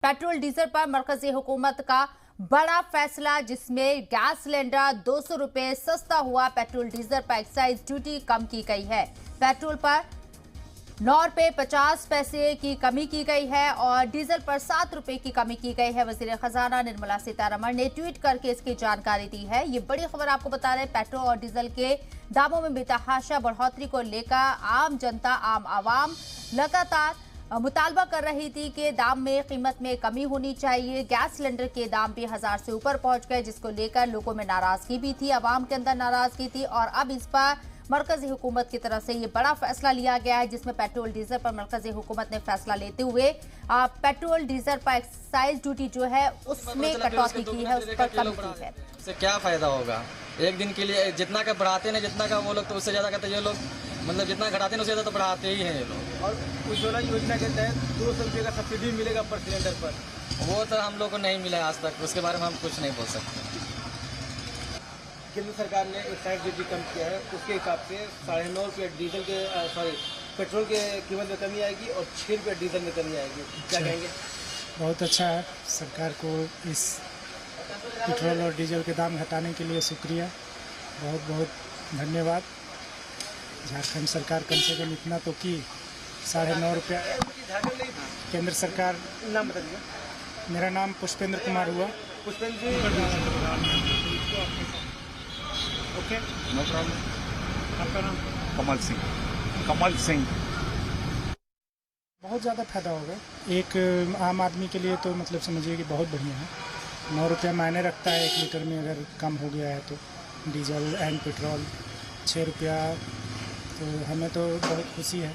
Petrol diesel पर मरकजी हुकूमत का बड़ा फैसला, जिसमें गैस सिलेंडर 200 रुपए सस्ता हुआ। पेट्रोल डीजल पर एक्साइज ड्यूटी कम की गई है। पेट्रोल पर 9 रुपए 50 पैसे की कमी की गई है और डीजल पर 7 रुपए की कमी की गई है। वजीर खजाना निर्मला सीतारमण ने ट्वीट करके इसकी जानकारी दी है। ये बड़ी खबर आपको बता रहे, पेट्रोल और डीजल के दामों में बेतहाशा बढ़ोतरी को लेकर आम जनता, आम आवाम लगातार मुतालबा कर रही थी कि दाम में, कीमत में कमी होनी चाहिए। गैस सिलेंडर के दाम भी 1000 से ऊपर पहुंच गए, जिसको लेकर लोगों में नाराजगी भी थी, आवाम के अंदर नाराजगी थी। और अब इस पर मरकजी हुकूमत की तरफ से ये बड़ा फैसला लिया गया है, जिसमें पेट्रोल डीजल पर मरकजी हुकूमत ने फैसला लेते हुए पेट्रोल डीजल पर एक्साइज ड्यूटी जो है उसमें कटौती की है, उस पर कमी की है। इससे क्या फायदा होगा? एक दिन के लिए जितना का बढ़ाते हैं, जितना का वो लोग, तो उससे ज्यादा कहते हैं ये लोग, मतलब जितना घटाते हैं उससे ज्यादा तो बढ़ाते ही हैं ये लोग। और उज्ज्वला योजना के तहत 200 रुपये का सब्सिडी मिलेगा पर सिलेंडर पर, वो तो हम लोग को नहीं मिला आज तक, उसके बारे में हम कुछ नहीं बोल सकते। केंद्र सरकार ने एक्साइज ड्यूटी कम किया है, उसके हिसाब से 9.5 रुपये डीजल के पेट्रोल के कीमत में कमी आएगी और 6 रुपये डीजल में कमी आएगी। क्या कहेंगे? बहुत अच्छा है। सरकार को इस पेट्रोल और डीजल के दाम घटाने के लिए शुक्रिया, बहुत बहुत धन्यवाद। झारखंड सरकार कम से कम इतना तो की। 9.5 रुपया केंद्र सरकार। नाम बता दीजिए। मेरा नाम पुष्पेंद्र कुमार हुआ। पुष्पेंद्र जी, ओके, नो प्रॉब्लम। आपका नाम? कमल सिंह। बहुत ज़्यादा फायदा होगा एक आम आदमी के लिए, तो मतलब समझिए कि बहुत बढ़िया है। 9 रुपया मायने रखता है 1 लीटर में, अगर कम हो गया है तो डीजल एंड पेट्रोल 6 रुपया, तो हमें तो बहुत खुशी है।